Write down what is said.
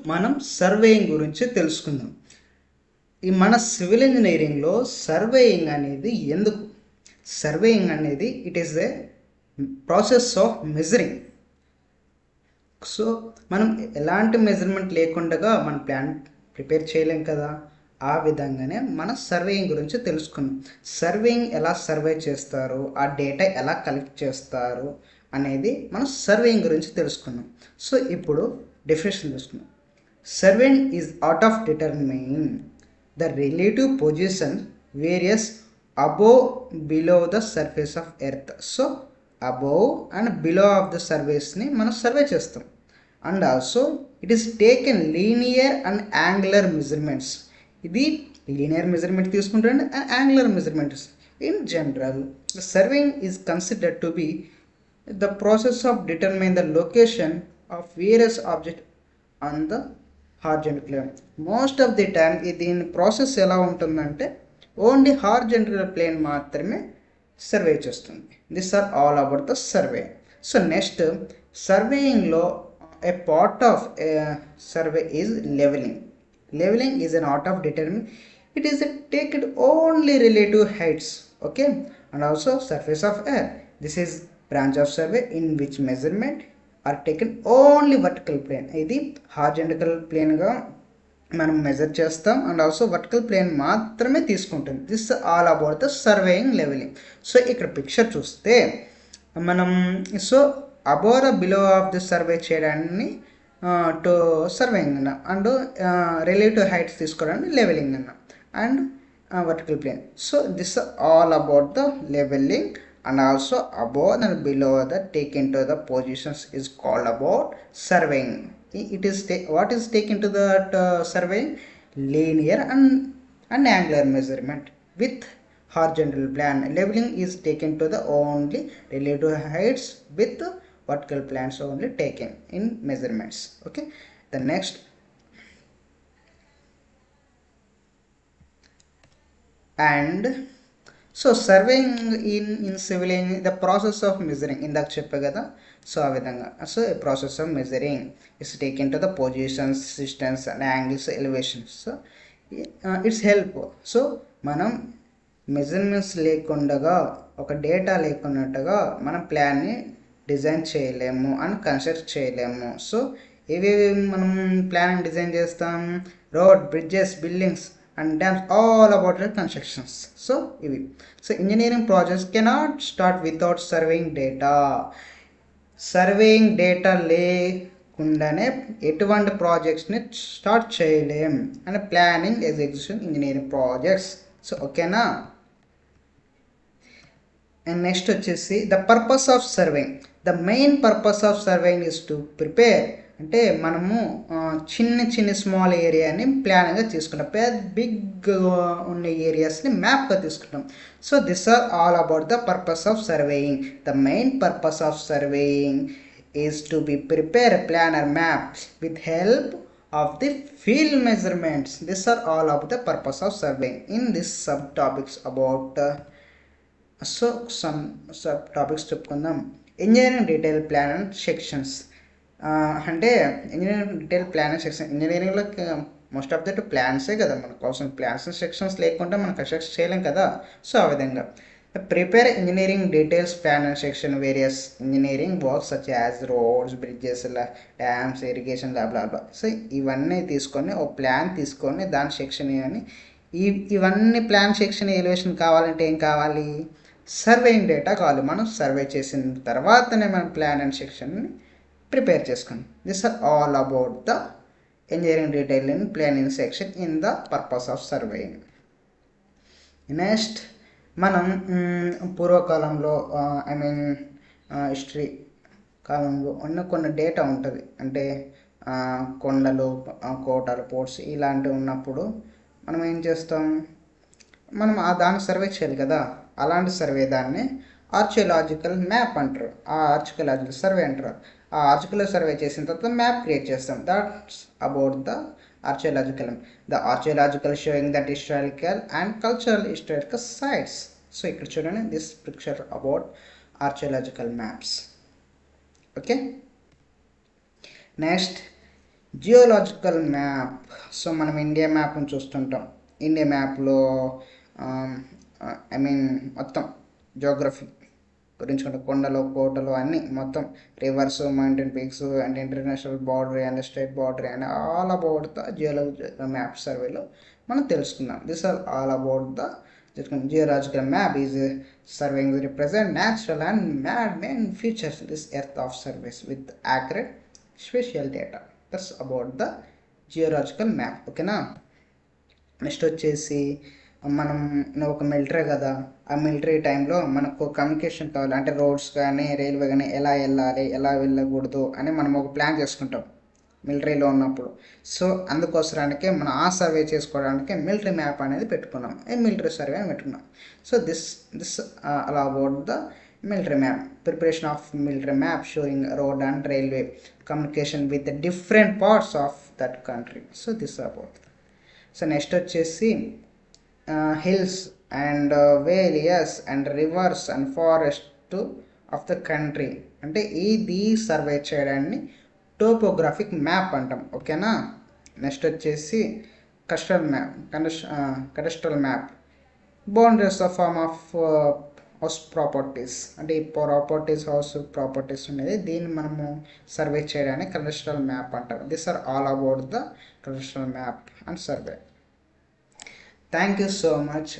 మనం సర్వేయింగ్ గురించి తెలుసుకుందాం. ఈ మన సివిల్ ఇంజనీరింగ్లో సర్వేయింగ్ అనేది ఎందుకు? సర్వేయింగ్ అనేది it is a process of measuring. So మనం ఎలాంటి మెజర్మెంట్ లేకుండా మన ప్లాన్ ప్రిపేర్ చేయలేం కదా. ఆ విధంగానే మన సర్వేయింగ్ గురించి తెలుసుకున్నాం. సర్వేయింగ్ ఎలా సర్వే చేస్తారు, ఆ డేటా ఎలా కలెక్ట్ చేస్తారు అనేది మనం సర్వేయింగ్ గురించి తెలుసుకున్నాం. సో ఇప్పుడు డెఫినేషన్ తెలుసుకున్నాం. Surveying is art of determining the relative position various above below the surface of earth. So above and below of the surface ni మనం సర్వే చేస్తాం. And also it is taken linear and angular measurements. ఇది linear measurement తీసుకుంటుంది and angular measurements. In general the surveying is considered to be the process of determining the location of various objects on the horizontal plane. Most of the time దీని process ఎలా ఉంటుందంటే only horizontal plane మాత్రమే survey చేస్తుంది. This are all about the survey. So next సర్వేయింగ్లో ఏ part of survey is levelling. Levelling is an art of determine. It is taked only relative heights, okay, and also surface of air. This is branch of survey in which measurement are taken only vertical plane. ఇది horizontal ప్లేన్గా మనం measure చేస్తాం and also vertical plane మాత్రమే తీసుకుంటుంది. This all about the surveying levelling. So ఇక్కడ picture చూస్తే మనం so above the below of the survey చేయడాన్ని టు సర్వేయింగ్ అన్న, అండ్ రిలేటివ్ హైట్స్ తీసుకోవడానికి లెవెలింగ్ అన్న, and vertical plane. So this all about the levelling. And also above and below the taken to the positions is called about surveying. It is what is taken to that surveying? Linear and angular measurement with horizontal plan. Leveling is taken to the only relative heights with vertical plans only taken in measurements. Okay, the next and so surveying in civil the process of measuring ఇందాక చెప్పే కదా. So ఆ విధంగా so process of measuring is taken to the positions, distance and angles, elevations. So it's help. So మనం measurements లేకుండా ఒక data లేకున్నట్టుగా మనం ప్లాన్ని డిజైన్ చేయలేము అండ్ కన్స్ట్రక్ట్ చేయలేము. సో ఇవి మనం ప్లాన్ డిజైన్ చేస్తాం, road, bridges, buildings and dams, all about the constructions. So ivi. So engineering projects cannot start without surveying data. Surveying data lekundane etuvanti projects ni start cheyalem and planning execution engineering projects. So okay na. And next వచ్చేసి the purpose of surveying. The main purpose of surveying is to prepare. అంటే మనము చిన్న small ఏరియాని ప్లాన్గా తీసుకుంటాం, పెద్ద big ఉన్న ఏరియాస్ని మ్యాప్గా తీసుకుంటాం. So this are all about the purpose of surveying. The main purpose of surveying is to be prepare planar map with help of the field measurements. This are all about the purpose of surveying. In this sub topics about so some sub topics చెప్పుకుందాం. Engineering detail plan and sections. అంటే engineering detail plan and section, ఇంజనీరింగ్లో most of that ప్లాన్సే కదా మనకు అవసరం. Plans and sections లేకుండా మనం construct చేయలేం కదా. సో ఆ విధంగా prepare engineering details plan and section various engineering works such as roads, bridges, dams, irrigation, blah. So ఇవన్నీ తీసుకొని ఓ ప్లాన్ తీసుకొని దాని సెక్షన్ అని ఇవన్నీ ప్లాన్, సెక్షన్, ఎలివేషన్ కావాలంటే ఏం కావాలి? సర్వేయింగ్ డేటా కావాలి. మనం సర్వే చేసిన తర్వాతనే మనం ప్లాన్ అండ్ సెక్షన్ని ప్రిపేర్ చేసుకోండి. This are all about the engineering detail in planning section in the purpose of surveying. Next మనం పూర్వకాలంలో ఐ మీన్ హిస్టరీ కాలంలో ఉన్న కొన్ని డేటా ఉంటుంది. అంటే కొండలు, కోటలు, పోర్ట్స్ ఇలాంటివి ఉన్నప్పుడు మనం ఏం చేస్తాం? మనం దాన్ని సర్వే చేయాలి కదా. అలాంటి సర్వే దాన్ని ఆర్చియోలాజికల్ మ్యాప్ అంటారు, ఆ ఆర్చియోలాజికల్ సర్వే అంటారు. ఆ ఆర్చియోలాజికల్ సర్వే చేసిన తర్వాత మ్యాప్ క్రియేట్ చేస్తాం. That's about the archaeological. The archaeological showing that historical and cultural historical sites. So ఇక్కడ చూడండి, this picture about archaeological maps. Okay, next geological map. So మనం ఇండియా మ్యాప్ని చూస్తుంటాం. ఇండియా మ్యాప్లో ఐ మీన్ మొత్తం జియోగ్రఫీ గురించి కూడా కొండలు, కోటలు అన్నీ మొత్తం rivers, mountain peaks and international border and state border and all about the geological map సర్వేలో మనం తెలుసుకుందాం. This are all about the geological map is surveying the represent natural and man-made features this earth of surface with accurate spatial data. That's about the geological map. ఓకేనా. Next వచ్చేసి మనం ఒక military కదా, ఆ military టైంలో మనకు communication కావాలి అంటే రోడ్స్ కానీ రైల్వే కానీ ఎలా వెళ్ళాలి, ఎలా వెళ్ళకూడదు అని మనం ఒక ప్లాన్ చేసుకుంటాం మిలిటరీలో ఉన్నప్పుడు. సో అందుకోసరానికే మనం ఆ సర్వే చేసుకోవడానికి మిలిటరీ మ్యాప్ అనేది పెట్టుకున్నాం, మిలిటరీ సర్వే అని పెట్టుకున్నాం. సో దిస్ అలా about the military map, preparation of military map showing road and railway communication with different parts of that country. So this about. So next వచ్చేసి hills and valleys and rivers and forest of the country అంటే ఇది survey చేయడాన్ని topographic map అంటాం. ఓకేనా. Next వచ్చేసి cadastral map boundaries of farm of house properties అంటే ఈ properties house properties అనేది దీన్ని మనము సర్వే చేయడానికి కడస్ట్రల్ మ్యాప్ అంటాం. This are all about the cadastral map and survey. Thank you so much.